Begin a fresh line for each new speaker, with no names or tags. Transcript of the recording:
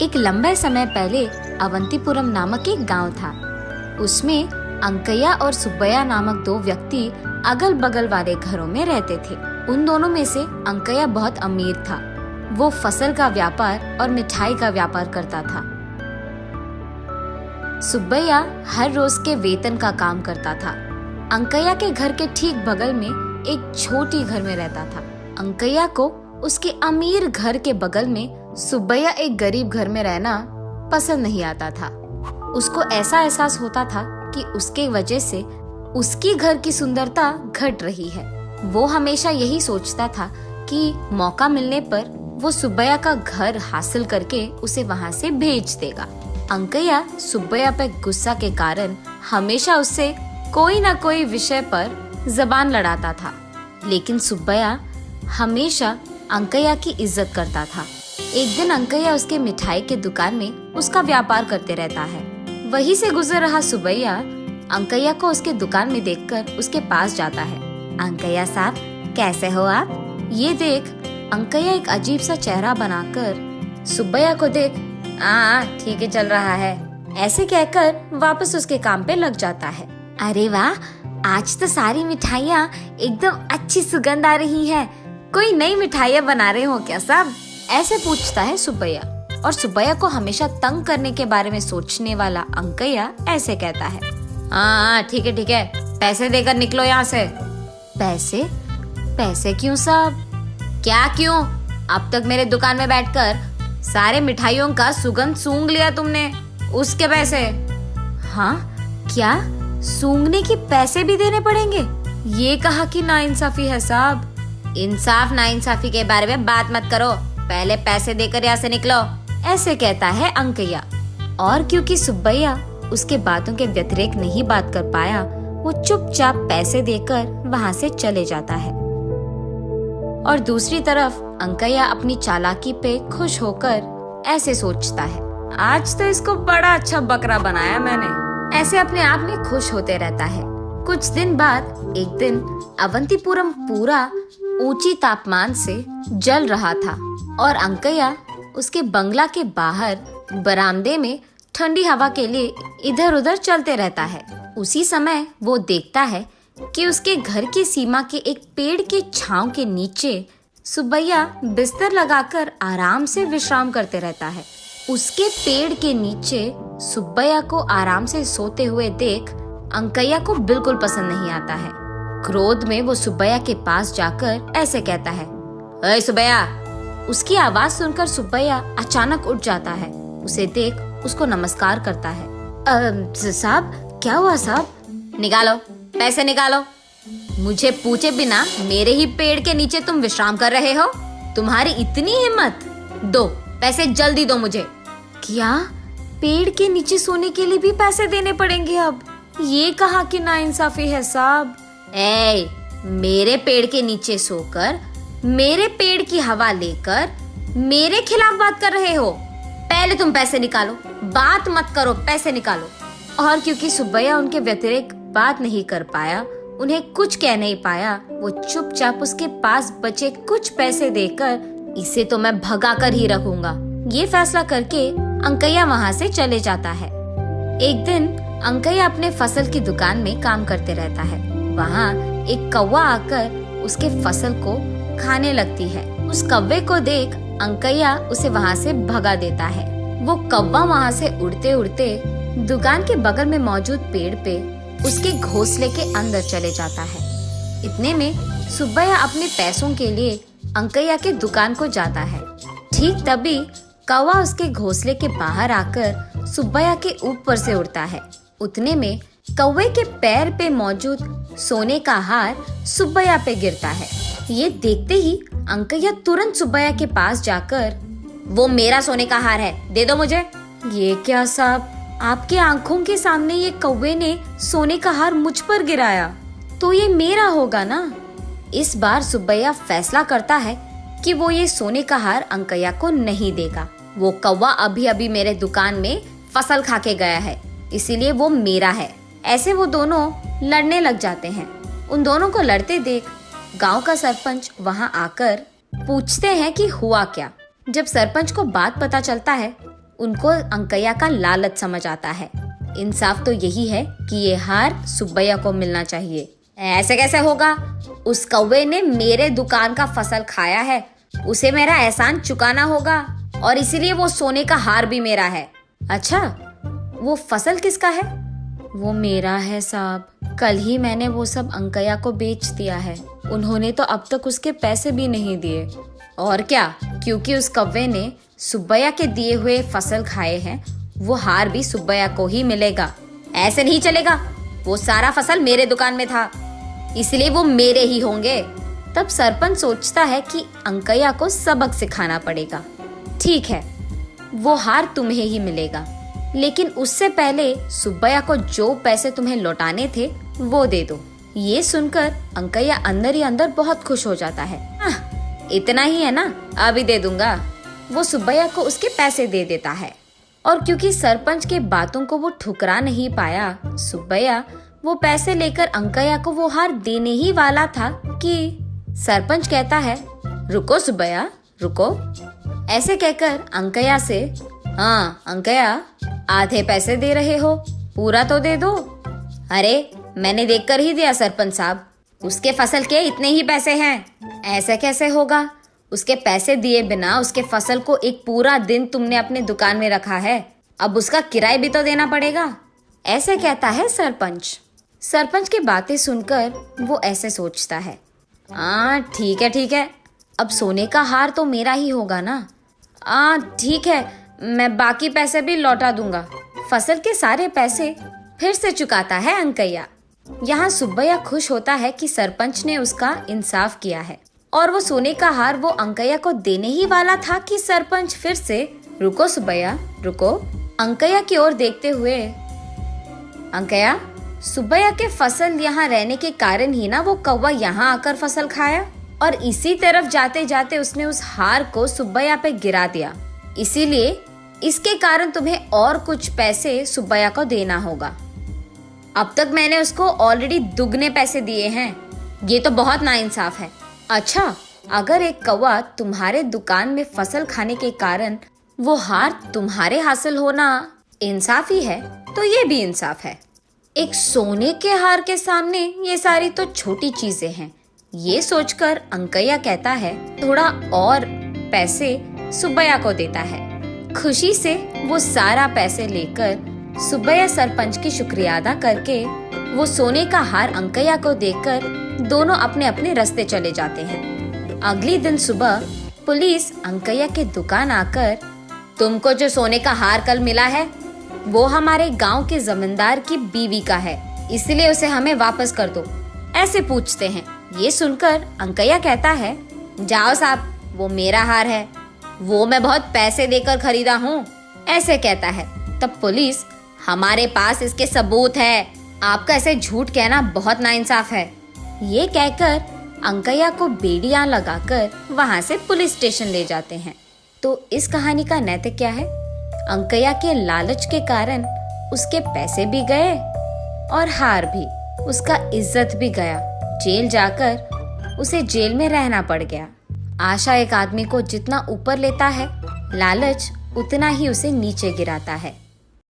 एक लंबे समय पहले अवंतीपुरम नामक एक गांव था। उसमें अंकैया और सुब्बैया नामक दो व्यक्ति अगल बगल वाले घरों में रहते थे। उन दोनों में से अंकैया बहुत अमीर था। वो फसल का व्यापार और मिठाई का व्यापार करता था। सुब्बैया हर रोज के वेतन का काम करता था। अंकैया के घर के ठीक बगल में एक छोटी घर में रहता था। अंकैया को उसके अमीर घर के बगल में सुब्बैया एक गरीब घर में रहना पसंद नहीं आता था। उसको ऐसा एहसास होता था कि उसके वजह से उसकी घर की सुंदरता घट रही है। वो हमेशा यही सोचता था कि मौका मिलने पर वो सुब्बैया का घर हासिल करके उसे वहाँ से भेज देगा। अंकैया सुब्बैया पे गुस्सा के कारण हमेशा उससे कोई न कोई विषय पर जबान लड़ाता था, लेकिन सुब्बैया हमेशा अंकैया की इज्जत करता था। एक दिन अंकैया उसके मिठाई के दुकान में उसका व्यापार करते रहता है। वहीं से गुजर रहा सुब्बैया अंकैया को उसके दुकान में देखकर उसके पास जाता है। अंकैया साहब, कैसे हो आप? ये देख अंकैया एक अजीब सा चेहरा बनाकर सुब्बैया को देख ठीक है चल रहा है ऐसे कहकर वापस उसके काम पे लग जाता है। अरे वाह, आज तो सारी मिठाइयाँ एकदम अच्छी सुगंध आ रही है। कोई नई मिठाइयाँ बना रहे हो क्या साहब? ऐसे पूछता है सुब्बैया। और सुब्बैया को हमेशा तंग करने के बारे में सोचने वाला अंकैया ऐसे कहता है, ठीक है, पैसे देकर निकलो यहाँ से। पैसे? पैसे क्यों साहब? क्या क्यों? अब तक मेरे दुकान में बैठकर सारे मिठाइयों का सुगंध सूंघ लिया तुमने, उसके पैसे। हाँ क्या? सूंघने के पैसे भी देने पड़ेंगे? ये कहा कि नाइंसाफी है साहब। इंसाफ नाइंसाफी के बारे में बात मत करो, पहले पैसे देकर यहाँ से निकलो, ऐसे कहता है अंकैया। और क्योंकि सुब्बैया उसके बातों के व्यतिरेक नहीं बात कर पाया, वो चुपचाप पैसे देकर वहाँ से चले जाता है। और दूसरी तरफ अंकैया अपनी चालाकी पे खुश होकर ऐसे सोचता है, आज तो इसको बड़ा अच्छा बकरा बनाया मैंने। ऐसे अपने आप में खुश होते रहता है। कुछ दिन बाद एक दिन अवंतीपुरम पूरा ऊंची तापमान से जल रहा था और अंकैया उसके बंगला के बाहर बरामदे में ठंडी हवा के लिए इधर उधर चलते रहता है। उसी समय वो देखता है कि उसके घर की सीमा के एक पेड़ के छांव के नीचे सुब्बैया बिस्तर लगाकर आराम से विश्राम करते रहता है। उसके पेड़ के नीचे सुब्बैया को आराम से सोते हुए देख अंकैया को बिल्कुल पसंद नहीं आता है। क्रोध में वो सुब्बैया के पास जाकर ऐसे कहता है, अरे सुब्बैया। उसकी आवाज सुनकर सुब्बैया अचानक उठ जाता है। उसे देख उसको नमस्कार करता है। साहब, क्या हुआ साहब? निकालो पैसे, निकालो। मुझे पूछे बिना मेरे ही पेड़ के नीचे तुम विश्राम कर रहे हो? तुम्हारी इतनी हिम्मत? दो पैसे, जल्दी दो मुझे। क्या? पेड़ के नीचे सोने के लिए भी पैसे देने पड़ेंगे अब? ये कहा कि नाइंसाफी है साहब। मेरे पेड़ के नीचे सोकर मेरे पेड़ की हवा लेकर मेरे खिलाफ बात कर रहे हो? पहले तुम पैसे निकालो, बात मत करो, पैसे निकालो। और क्योंकि सुब्बैया उनके व्यतिरेक बात नहीं कर पाया, उन्हें कुछ कह नहीं पाया, वो चुपचाप उसके पास बचे कुछ पैसे देकर इसे तो मैं भगा कर ही रखूंगा, ये फैसला करके अंकैया वहाँ से चले जाता है। एक दिन अंकैया अपने फसल की दुकान में काम करते रहता है। वहाँ एक कौवा आकर उसके फसल को खाने लगती है। उस कौवे को देख अंकैया उसे वहाँ से भगा देता है। वो कौवा वहाँ से उड़ते उड़ते दुकान के बगल में मौजूद पेड़ पे उसके घोंसले के अंदर चले जाता है। इतने में सुब्बैया अपने पैसों के लिए अंकैया के दुकान को जाता है। ठीक तभी कौवा उसके घोंसले के बाहर आकर सुब्बैया के ऊपर से उड़ता है। उतने में कौवे के पैर पे मौजूद सोने का हार सुब्बैया पे गिरता है। ये देखते ही अंकैया तुरंत सुब्बैया के पास जाकर, वो मेरा सोने का हार है, दे दो मुझे। ये क्या साहब, आपके आंखों के सामने ये कौवे ने सोने का हार मुझ पर गिराया, तो ये मेरा होगा ना। इस बार सुब्बैया फैसला करता है कि वो ये सोने का हार अंकैया को नहीं देगा। वो कौवा अभी अभी मेरे दुकान में फसल खा के गया है, इसीलिए वो मेरा है। ऐसे वो दोनों लड़ने लग जाते हैं। उन दोनों को लड़ते देख गांव का सरपंच वहां आकर पूछते हैं कि हुआ क्या। जब सरपंच को बात पता चलता है, उनको अंकैया का लालच समझ आता है। इंसाफ तो यही है कि ये हार सुब्बैया को मिलना चाहिए। ऐसे कैसे होगा? उस कौवे ने मेरे दुकान का फसल खाया है, उसे मेरा एहसान चुकाना होगा और इसीलिए वो सोने का हार भी मेरा है। अच्छा, वो फसल किसका है? वो मेरा है साहब। कल ही मैंने वो सब अंकैया को बेच दिया है। उन्होंने तो अब तक उसके पैसे भी नहीं दिए। और क्या, क्योंकि उस कौवे ने सुब्बैया के दिए हुए फसल खाए हैं, वो हार भी सुब्बैया को ही मिलेगा। ऐसे नहीं चलेगा, वो सारा फसल मेरे दुकान में था, इसलिए वो मेरे ही होंगे। तब सरपंच सोचता है कि अंकैया को सबक सिखाना पड़ेगा। ठीक है, वो हार तुम्हें ही मिलेगा, लेकिन उससे पहले सुब्बैया को जो पैसे तुम्हें लौटाने थे वो दे दो। ये सुनकर अंकैया अंदर ही अंदर बहुत खुश हो जाता है। इतना ही है ना, अभी दे दूंगा। वो सुब्बैया को उसके पैसे दे देता है और क्योंकि सरपंच के बातों को वो ठुकरा नहीं पाया, सुब्बैया वो पैसे लेकर अंकैया को वो हार देने ही वाला था कि सरपंच कहता है, रुको सुब्बैया रुको। ऐसे कहकर अंकैया से, हाँ अंकैया, आधे पैसे दे रहे हो, पूरा तो दे दो। अरे मैंने देखकर ही दिया सरपंच साहब, उसके फसल के इतने ही पैसे हैं। ऐसे कैसे होगा? उसके पैसे दिए बिना उसके फसल को एक पूरा दिन तुमने अपने दुकान में रखा है, अब उसका किराया भी तो देना पड़ेगा। ऐसे कहता है सरपंच। सरपंच की बातें सुनकर वो ऐसे सोचता है, हाँ ठीक है, अब सोने का हार तो मेरा ही होगा ना। ठीक है, मैं बाकी पैसे भी लौटा दूंगा। फसल के सारे पैसे फिर से चुकाता है अंकैया। यहाँ सुब्बैया खुश होता है कि सरपंच ने उसका इंसाफ किया है और वो सोने का हार वो अंकैया को देने ही वाला था कि सरपंच फिर से, रुको सुब्बैया रुको, अंकैया की ओर देखते हुए, अंकैया, सुब्बैया के फसल यहाँ रहने के कारण ही ना वो कौवा यहाँ आकर फसल खाया और इसी तरफ जाते जाते उसने उस हार को सुब्बैया पे गिरा दिया, इसीलिए इसके कारण तुम्हें और कुछ पैसे सुब्बैया को देना होगा। अब तक मैंने उसको ऑलरेडी दुगने पैसे दिए हैं, ये तो बहुत नाइंसाफ है। अच्छा, अगर एक कौवा तुम्हारे दुकान में फसल खाने के कारण वो हार तुम्हारे हासिल होना इंसाफ ही है, तो ये भी इंसाफ है। एक सोने के हार के सामने ये सारी तो छोटी चीजें हैं। ये सोचकर अंकैया कहता है, थोड़ा और पैसे सुब्बैया को देता है। खुशी से वो सारा पैसे लेकर सुब्बैया सरपंच की शुक्रिया अदा करके वो सोने का हार अंकैया को देकर दोनों अपने अपने रास्ते चले जाते हैं। अगले दिन सुबह पुलिस अंकैया के दुकान आकर, तुमको जो सोने का हार कल मिला है वो हमारे गांव के जमींदार की बीवी का है, इसलिए उसे हमें वापस कर दो, ऐसे पूछते हैं। ये सुनकर अंकैया कहता है, जाओ साहब, वो मेरा हार है, वो मैं बहुत पैसे देकर खरीदा हूँ, ऐसे कहता है। तब पुलिस, हमारे पास इसके सबूत है, आपका ऐसे झूठ कहना बहुत नाइंसाफ है। ये कहकर अंकैया को बेड़ियां लगाकर वहां से पुलिस स्टेशन ले जाते हैं। तो इस कहानी का नैतिक क्या है? अंकैया के लालच के कारण उसके पैसे भी गए और हार भी, उसका इज्जत भी गया। जेल जाकर उसे जेल में रहना पड़ गया। आशा एक आदमी को जितना ऊपर लेता है, लालच उतना ही उसे नीचे गिराता है।